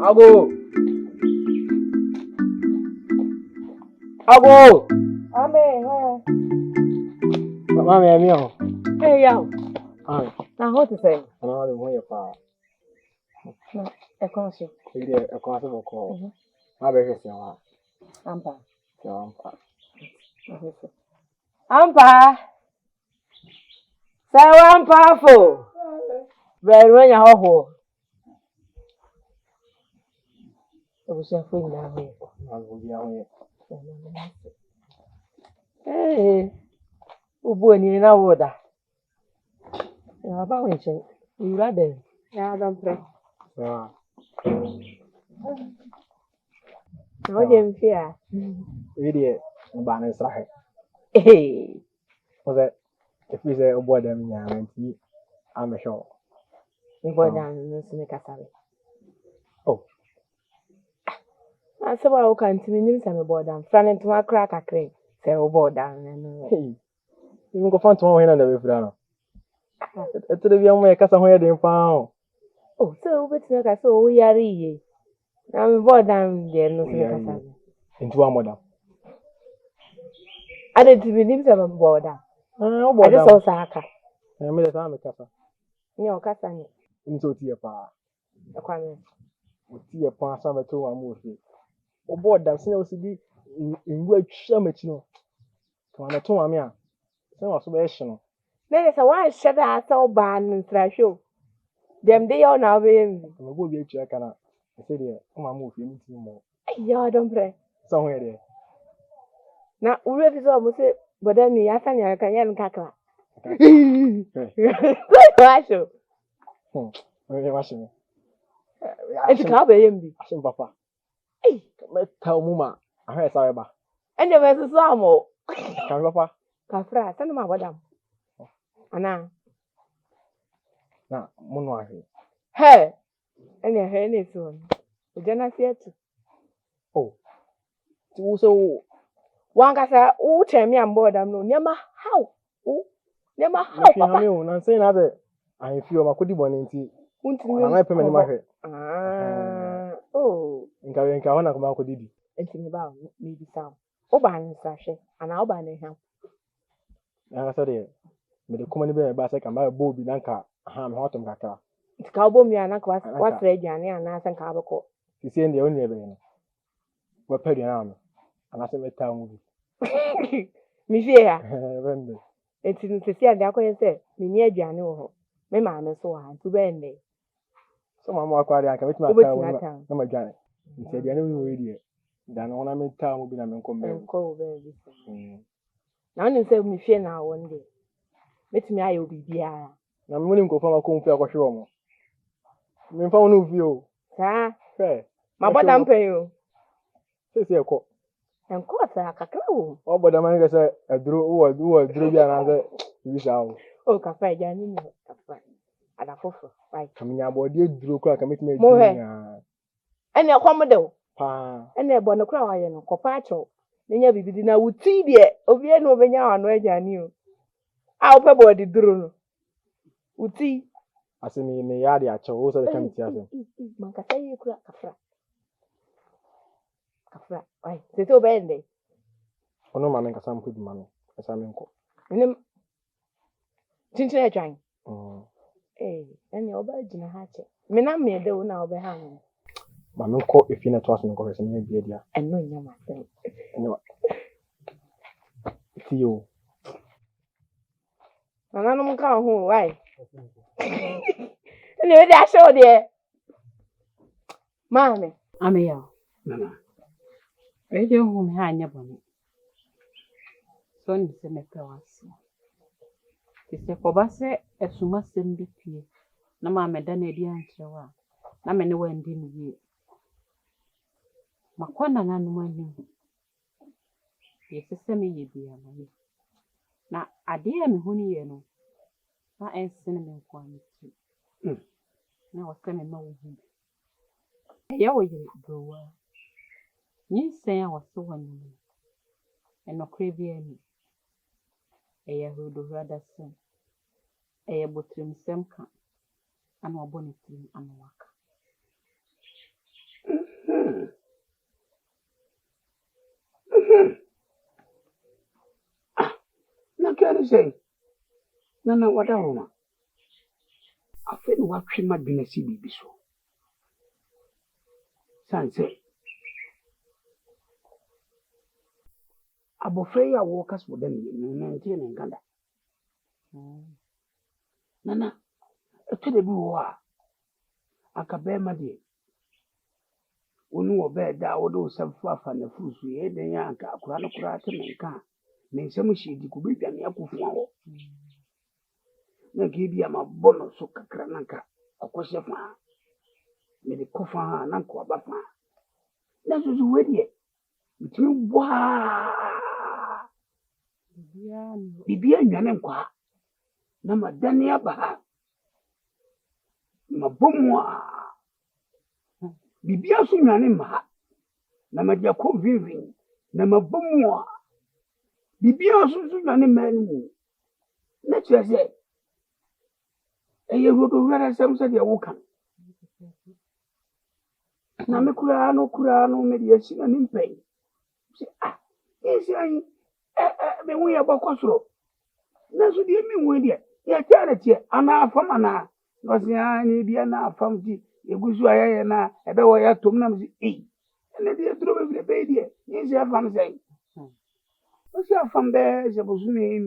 Ago. Ago. Amen. Mama, I'm here. Hey, yo. Ah. Now, what to say? I'm not the one you far. No, a conscious. You a class of a call. My baby is your Ampa. Ampa. Ampa. Say one powerful. Very when you're home. I was your friend now here. I will be away. Hey. Ubuni na woda. Ya ba wenche. You rather. Ya don't pray. Yeah. Now you fear. Idiot. Ban is right. Hey. Was it? If you say, oh, boy, them, I'm sure. You boy down no see me kasare. Oh. I said I can't me nim say me boy down. Friend to my crack akre. Say we boy down no. Hey. You go find tomorrow in the way. It's the young man, Casa Hoya de Pound. Oh, so we bet me so we are ye. Na me boy down there no see me kasare. Into one mother. I didn't me nim say me boy down. Oh, boy down. I just saw aka. I made a time Casa. Ni o kasa ni. Into tea pa. Akwame. Tea pa some to one movie. Oh, boy, that's no CD in which Shamachino. Come on, to Mamma. So was special. There is a one shut out so bad and trash show. Them they all now be. I'm a good check and I said, come on, move you more. Yeah, don't pray. Somewhere there. Now, we have to almost say, but then you can yan kakla. Wash you. Washing. It's a car by him. Ashim Papa. Hey, tell Muma. I heard sorry about. And there was a samo. Come, Papa. Kafra, send my madam. Anna. Now, Munwa. Hey, and your hair is soon. The general theatre. Oh, so one cassa, oh, tell me on board. I'm no near my house. Oh, near my house. I'm saying other. I feel my could be one in tea. I'm not paying my head. Oh, in Kawana come out with Didi. And think about maybe some. Oh, by Sasha, and I'll buy him. I said, but the company by a second by a Bobby Nanka, ham hot and Kaka. It's cowboy me and what's ready and Nathan Carbaco. You see, the only event. We're petty army, and I said, my town movie. Me fear. It's in the sea, and say, me near Jano. My mamma so hard to bend it. Some more quiet, I can make my town. No, my Johnny. He said, the enemy radio. Then when I'm in town, will be a man cold baby. Now, you say me fear now one day. Let me, I will be there. I'm willing to go from a comfort for sure. Me found no view. Sir, hey, my bottom pay you. Say, a court. And course, I can go. Oh, but the man said, I drew or drew another. You shall. Oh, cafe, Janine, cafe. And a fofo, right? Coming about dear drew crack and make me more. And your commodore. Pa, and a bonacrow, and a copacho. Then you be dinner with tea, dear. Ovia no venya and where you knew. I'll pay body drone. With tea. I see me in the yard at your also the committee. Mancasa, you crack a frat. A frat, right? Say to bend it. Oh, no, mamma, some good money. As I'm in court. And then, since you're trying. Eh, and your bed in a hatchet. Me not me, they will now be hanging. Mamma, court if you're not tossing the course and you're dear. And no, you must think. No. See you. And I don't come home, why? Anyway, that's all there. Mammy, I'm here. Radio home, I never knew. Son is a mechawas. It's a cobase, a sumas and be no mamma done a dear answer. No many went in you. Macona and one. Yes, a semi dear money. Now, I dear me, honey, you know. I ain't cinnamon quantity. Now, I send no. Yawa grow. You say I was so one, and no cravian. A yahudo rather son. A bottom semka, and no bonnet and work. Na kani say. Nana wada homa. Afen wa twema dwene si bibi so. Sanse. Abofre ya wo kaso da ni nti ne nganda. Nana etode bi wo a akabe ma de. Onu wo be da wo do safu afa na fusu ye den ya anka akura no kura te menka. Me nsem hidi ku be dwane akufu awo. Na ke bi ama bono so kakra nanka akwose fa. Me de kofa ha nanka oba fa. Na so so wedie. Bitimi wa. Bibia nwane nkwa. Na madane aba ha. Mabomwa. Bibia so nwane ma. Na majako vivin. Na mabomwa. Bibia so nwane manu. Na twese. Eye rodo rara samsa de wokan. Na me kura no me de asi na nimpen. Se esi ayi me hu ya bokosoro. Na so de mi hu de. Ya tiare tie ana afam ana. No se ani bia na afam ti egusu ayeye na ebe wo ya tom na me ene de dro be de. Ni se afam sei. O se afam be se bosu ni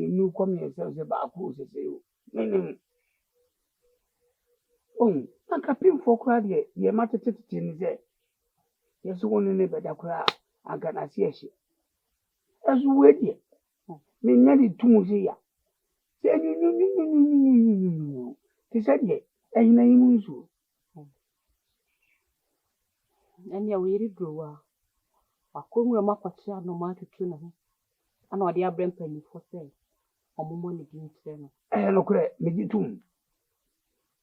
nu kom ye se ba ku se o. Nini. Anka pimfo kura de ye matetete ni ze. Yesu woni ne beda kura anka na se ehye. Ezu wedi. Me nyadi tumuzi ya. Se nyu. Ti se de ehina yimu nsu. Anya wiri drowa. Akonwa makwacha no ma tutu na ho. Ana odi abrempa ni fo se. Omomo ni bi ntre no. No kure me jitum.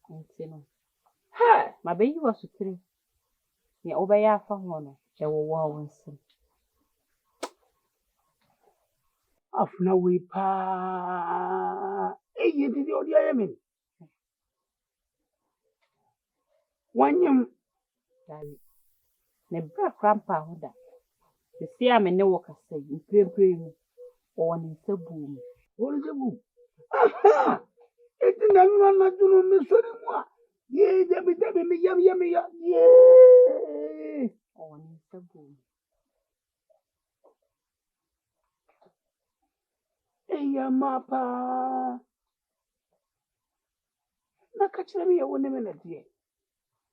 Nti no. Ha, Ma be yi wasutire. Ni obaya afa ho no. E wo wa wonse. afuna we pa. Eye ti odi ayemi. Wanyam Dari. Ne bra krampa ho da. Se sia me ne wo kasa yi mprempre ni. O ni sabu mi. Orijebu. Aha! Eti na dunu mi sori mwa. Ye debi mi yam. Ye. O ni sabu mi. Eya mapa. Na kachira mi ya wone mena die.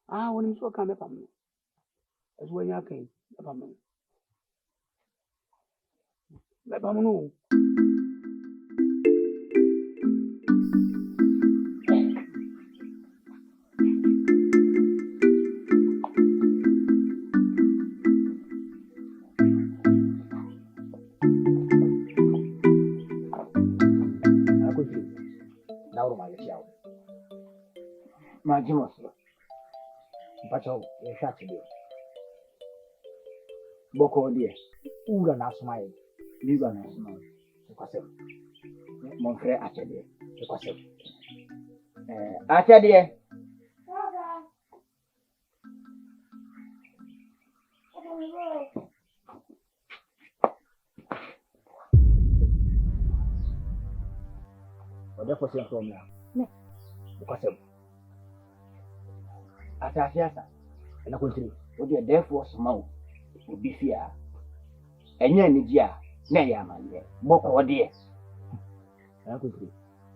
Wone mso kame pamu. Ezu wanya kai pamu. Me pamu no. Majimos. Pacho, ye shati de. Boko de. Ura na smile. Liga na smile. Kwasem. Mon frère Achede. Kwasem. Achede. Ode for sem from ya. Kwasem. Atasiasa. Na kontri. Ode therefore small. Obi fia. Enya ni dia na ya amanye. Boko de. Na kontri.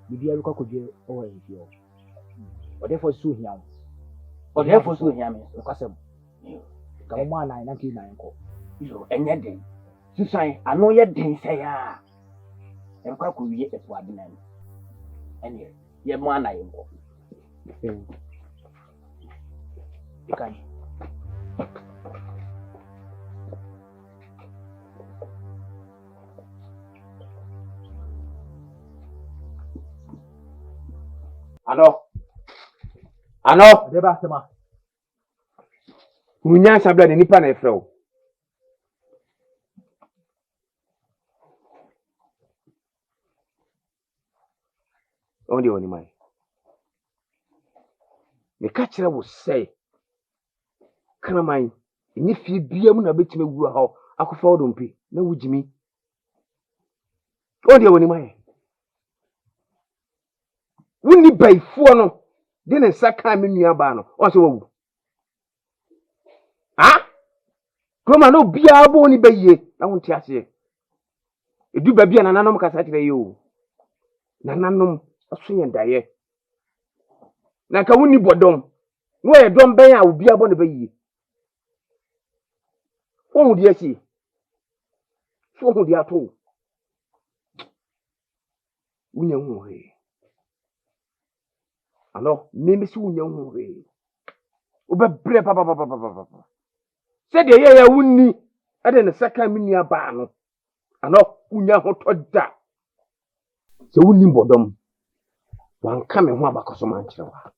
Bibi alu kwa koje owo enfio. Ode for so hia. Ode for so hia me. Kwasem. Ka mo ana na ki na enko. Yo enya den. Susan ano ye den se ya. Enkwa ko wiye efo adena ni. Ene ye mo ana enko. Ikan. Ano. Deba tema. Munya sabla ni nipa na efrɛ. Onde oni mai. Me ka kyerɛ wo sɛ. Kana mai, ni fi bia mu na betime wu ha. akɔfa wo dompe na wogimi o de woni mai wonni baifuo no de ne nsa ka me nua ba no o se wawu Kroma no bia bo ni baye na wonte ase edu ba bia nananom kasa kire yo nananom aso yen daye na ka wonni bodom no e dom ben a obi abo ne baye won di asi so hu di ato wunya hu he ano meme si wunya hu he obebre papa se de ye ya wonni ade ne saka menua ba no ano wunya ho toda se wonni bodom wan ka me ho abakoso man kire wa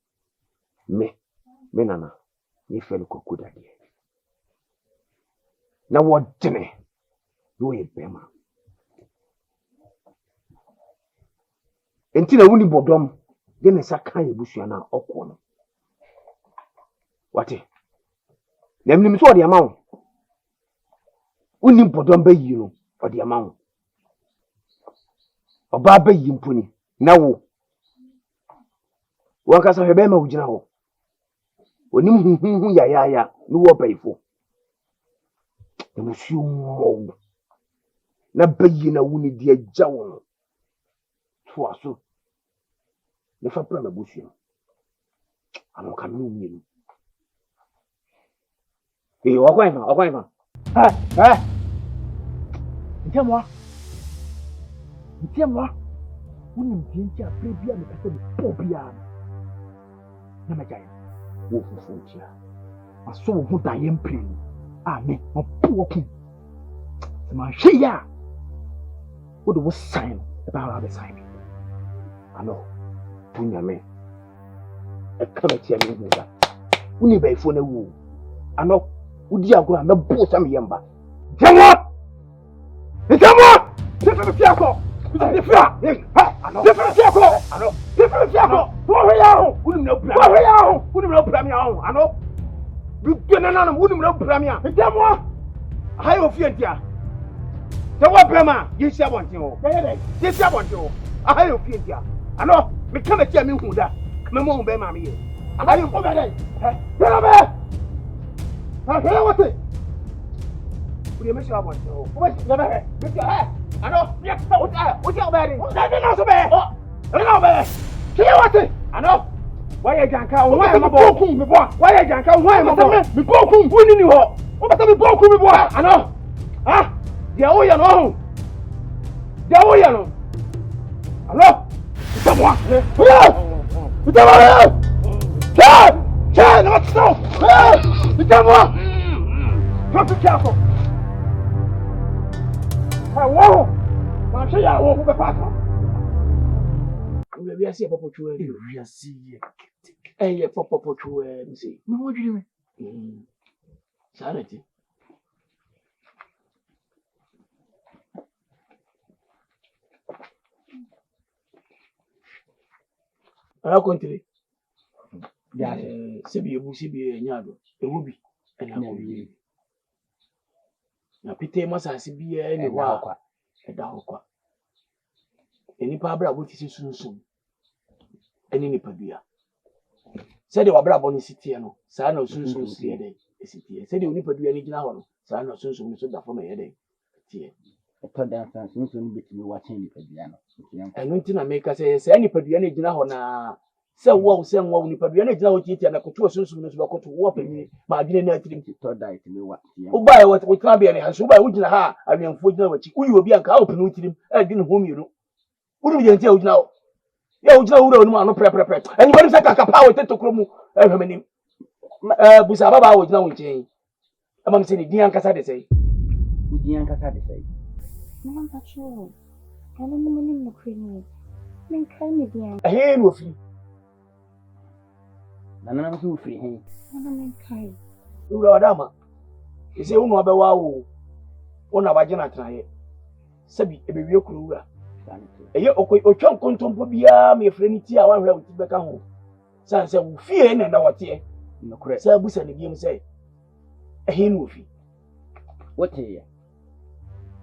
me nana ni felu kokuda de na wodene no ye bema enti na wonni bodom de ne saka ye busua na okwo no wate na mnim so ode amawo wonni bodom bayi no ode amawo oba bayi mpuni na wo wankasa hwebe ma wugina ho onim hu ya no wo bayifo na musu mo na bayi na woni de agya wo to aso ne fa pra na busu ano ka no mi okwa ifa Ntiamwa woni mpinti a prebia me kasa bobia na majaya wo fufutia aso wo hu daye mpre amen opo ku ma hweya wo do wo sign about the sign ano punya me e kama tia me huza woni baifo na wu ano wodi agro me bo sam yemba ntiamwa Defa fiako. Defa. Defa fiako. Ano. Defa fiako. Wo hweya ho. Wunum na bra. Wo hweya ho. Wunum na bra mi ho. Ano. Bi na wunum na bra mi a. Ndemo. Hai ofie ntia. Te wo brema, ye sia bonte ho. Ye sia bonte ho. Hai ofie ntia. Ano. Me kama tia mi hu da. Me mo hu be ma mi ye. Hai ofie dai. Tena be. Ha he wote. Uri me sia bonte ho. Wo be be. Ano, ya kita uti oberi. Uti na so be. Na be. Kiye wate. Ano. Why janka o wa mabo. Me bo. Why janka o wa mabo. Me bo ku woni ni ho. O bata me bo ku me bo. Ano. Ha? Dia o ya no. Dia o ya no. Ano. Itamwa. Itamwa. Cha, na matso. Itamwa. Hapo chako. Wow! Ma se ya wo be pata. We asi popo chuwe. We asi ye popo chuwe nsi. Me wo dwiri me. Sanity. Ara kontri. Ya sebi nyado. Ewo bi ena ko bi. Na pite masasi bia ni wa kwa eda hokwa enipa abrabo ti sunsun eni nipa bia se de wabrabo ni sitie no saa na sunsun sitie de sitie se de onipa bia ni gina ho no saa na sunsun ni so da fo ma ye de tie eto da sunsun bitimi wa chen nipa bia no enu ntina meka se nipa bia ni gina ho na se wo nipa bia ni gina ho tie na koto sunsun ni so ba koto wo panyi ma adwene na atirim to da itimi wa Ubai what we can be any hands. Ubai would ha, I mean, for you, which we will be a cow penalty. I didn't home you. Wouldn't you tell now? You know, no prep. And what is like a power to Krumu? Every minute. Busababa was now in change. Among saying, Dian Casade say. Dian Casade say. No, I'm not sure. I don't know the cream. Then call me Dian. A hand with you. None of you free him. I don't know. You are Dama. You say, no, about wow. One of our general Sabi, a baby kruga. A year or chunk contompobia, me frenity, I want to back home. Sans a fear and our tear. No correct, Sir Bus and the game say. A hen with you. What here?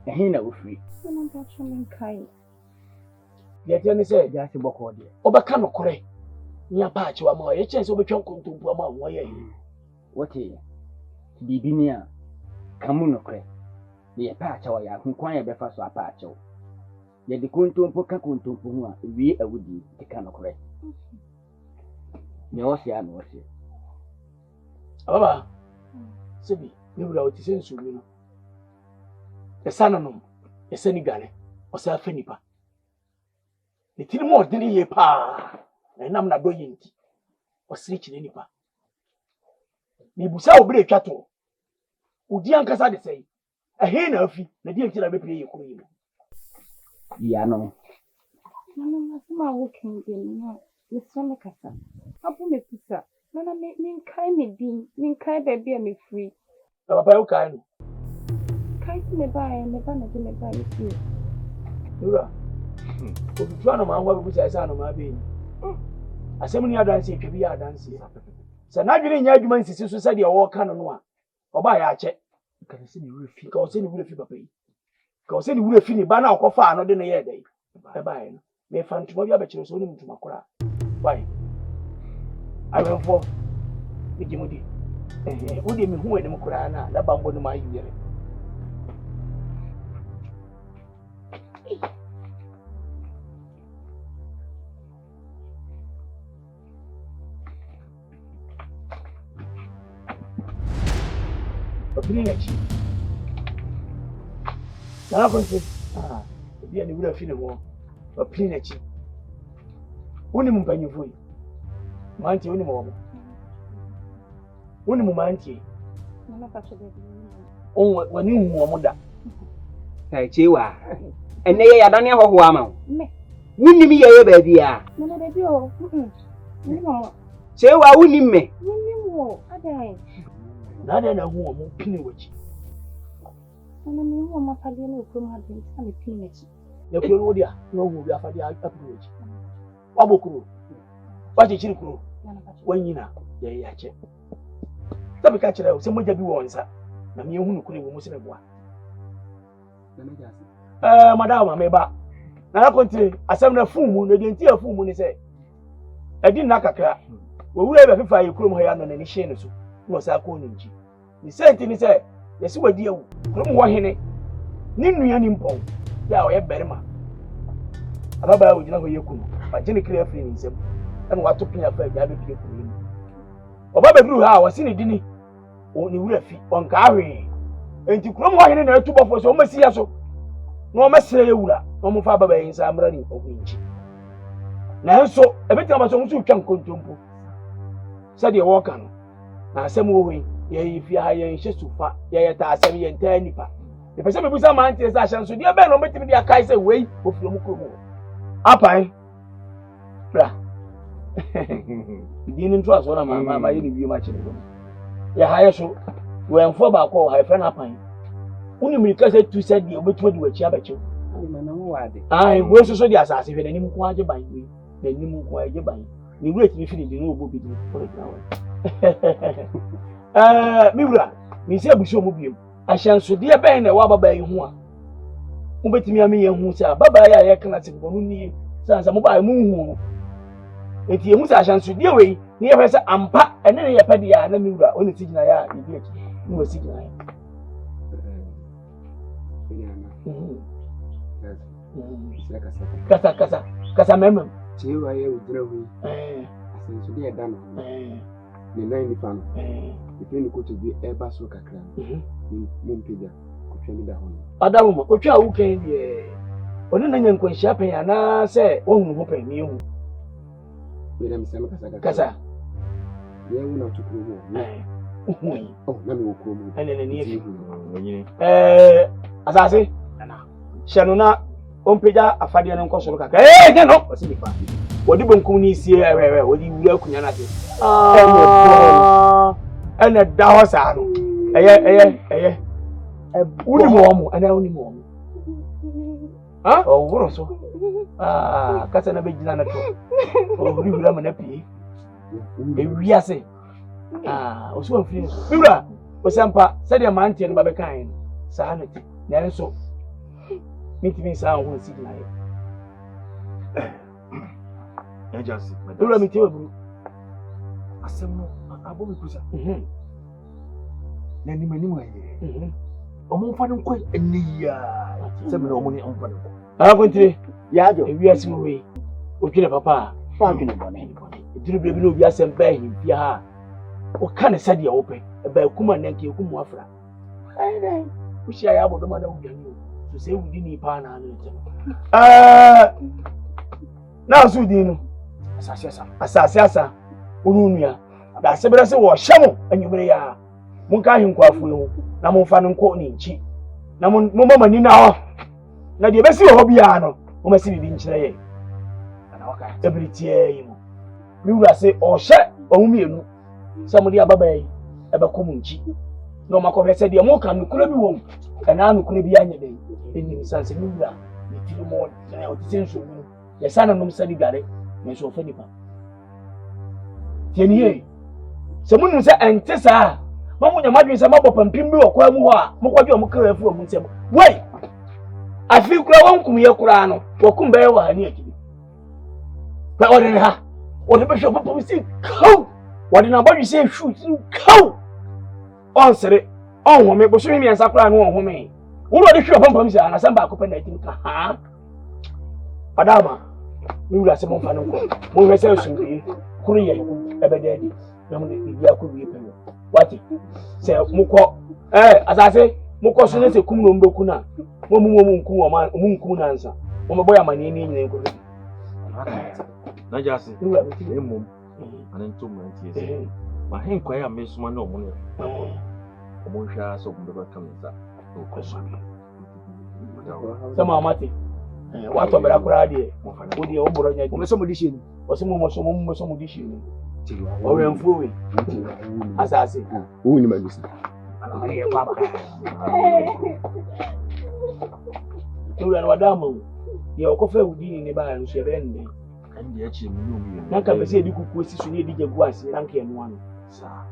Ehin na wo free. Nana mpacho menkai. Deɛ tiɛ ne sɛ Ya se bɔkɔ de. ɔbɛka no korɛ. Nya paakye wa ma ɔyɛ kyɛn sɛ ɔbɛtwa nkontompo ama wo ɔyɛ yi. Wote bibi ni a kamu no korɛ. Ye pa acha wa ya hu kwan ye befa so apa acha. Ye de kontompo ka kontompo hu a wi awudi de ka no korɛ. Ne osia no osia. Baba. Sebi, ne wura oti se nsu mi no. Esa no no. Esa ni gane. Osa fa nipa. Ne tiri mo odini ye pa. Na nam na do yinti. Osiri kire nipa. Ni busa obire twato. Udi ankasa de sei. Ehe na afi. Na di ntira be pie ye kuro yi. Ya no. Nana masema wokin din na. Meseme kasa. Abu me pisa. Nana menkai me din. Menkai baby me free. Na papa yo kai no. Kai me ba na de me ba you. Ura. Obi no ma ngwa be busa no ma be. Asem ni adanse twa bi adanse. Sa na dwene nya adwuma nsisi so se de wo ka no no a. Oba ya ache. Ka se ni wura fi. Ka o se ni wura fi papa yi. Ka o se ni wura fi ni ba na akofa no de no ye dai. E ba yi no. Me fa ntuma bi abekire so ni ntuma kora. Why? I went for the Jimudi. Who did me who in the Mukurana, the bamboo in my ear? Now, I say, be any would have seen a war, a pinachi. Only Mumpany for you. Manti only more. Only Manti. Nana mpacho baby. Oh, when you mother. Sai chewa. Ene ye yadane ho ama. Me. Wunni ye baby a. Nana baby oh. Ni mama. Chewa wunni me. Ni wo. Adai. Nada na hu omo pini wachi. Nana me wo ma fadi na okro ma de sa me pini nachi. Ya kuro wo dia, no hu bi afadi apini wachi. Wabokuro. Wachi chiri kuro. Nana mpacho. Wanyina ye ya che. Tabi ka kire o se moja bi wo nsa. Na me hu no kuro wo mu se meboa. Madam me ba. Na konti asem na fumu na de nti afumu ni se. Edi na kakra. Wo wura be fifa ye kuro mo ya no na ni hye no so. No sa ko ni nji. Ni senti ni se, yesi wadi awu. Kuro mo wo hene. Ni nua ni mpon. Ya o ye berima. Ababa wo gina ho ye kunu. Ba gine kire afri ni nsem. Na wato pin afa ya be pie kuro ni. Oba be bru ha wo si ni dini. O ni wura fi. On ka ahwe. Enti kuro mo wo hene na atubo fo so o masi ya so. No mesere ye wura. No mo fa baba yin sa amra ni ogunji. Na nso ebeti amaso nso twa nkontompo. Sa de wo ka no. Na asem wo wi ye fi ha ye hye sufa ye ta asem ye nta nipa. E pese me busa ma anti sa hye nso de be no metimi de akai se wei ofiri mu kuro mu. Apai. Bra. Di ni nto aso na ma ye ni wi ma kire go. Ya ha ye so we enfo ba ko ha friend apai. Uni mirika se tu se di obetuma di wachi abachi. Na wo wade. Ai, wo so di asase hwe nanim ko age ban wi. Nanim ko age ban. Ni wura ti fi di no obo bi di for now. Mi wura, mi se abuso mu biem. Ahyanso de ben na wa baba yi ho a. Mo betimi ame ye hu se baba ya ye kana se bonu ni. Sansa mo ba mu hu no. Enti emu se ahyanso de we ni ye fese ampa ene ne ye pede ya na mi wura oni sigina ya ibi eki. Ni wo sigina ya. Kasa memem. Chewa ye udra hu. Asenso de da no. Ni nine ni fan. Ipe ni ko to bi eba so kakra. Mo mpega ko twa mi da ho. Adamu mo otwa wu kan die. Oni na nyan kwanhia pen ana se ohunu ho pen mi hu. Wera mi sama kasa. Kasa. Ye wu na to kuro ho. Oh, na mi wo kuro mo. Ene ni efi. Asase. Shanuna ompeja afade no nkosoro kaka nye no o sibi fa wodi bonkum ni sie ewewe wodi wura kunya na se ene da ho sa no eye uni mo mo ana uni mo ha o wuro so kasa na begina na to o wuri wura ma na pie e wiase o so afiri wura o sampa se de ma antie no ba be kan sa na ti na nso Meeting sound won't see my Agency. Ura mi tewe bro. Asem no abomi kusa. Na ni mani mu aye. Omo fa no ko eniya. Se me omo ni omfa no. Ah kontire. Ya jo. Ewi asem we. Otwire papa. Fa dwene bone. Eduru bebi no obi asem ba hin bia ha. O ka ne sade ya wo pe. E ba kuma nanke ekumu afra. Ai dai. Ushia ya bodo ma da udani. So say wudi ni pa na no tem. Na so di no. Asase ununua da sebere se wo hyemo anyumere ya monka ahenkwafo no na monfa no nko ni nchi na momma mani na ho na de besi ho bia no momasi bibi nkyere ye na waka ebritie yi mo mi wura se o hye omumienu se mo de ababa yi ebekom nchi na o makọ hwese de mo kan nukura bi wom na nukura bi anya den enim sanse mi wura ni tiri mo na o tisenso mu ye sana no msadi gare na so fa nipa tieniye se munum se ente saa mamunya madwen se mabopampim bi okwa mu ho a mokwadwe omukara afu omu nsem wei afi kura wonkum ye kura no wokum be wa hani akidi ba ore ha ore be hwe popom si kaw wode na bodwe se hwu kaw on sere on ho me bo so mi ansa kura no on ho me wo ode hwe popom si ana samba akopɛ na tim ka ha adama mi wura se mon fa no ko mo hwe se sunbi kuru ye ebededi na mo bi akuru ye pelo wati se mukọ asase mukọ so ne se kum no mbeku na mo nkum o ma mo nkum na nsa mo boya mani ni nyine ko Na jasi emom ana nto mo ntie ma hen kwa ya mesuma na omo ne omo hwa so mo be kam nsa o ko so sama mate wato bera kura de o de o boro nya mo so mo dishi ni o so mo dishi ni o we mfuwe asase o ni magisi ye papa Tura wadamu ye okofa udini ne ba nso ye bende ande achi mu no mi na ka pese edi kuku esi so ne edi jagu ase ranka ye no ano sa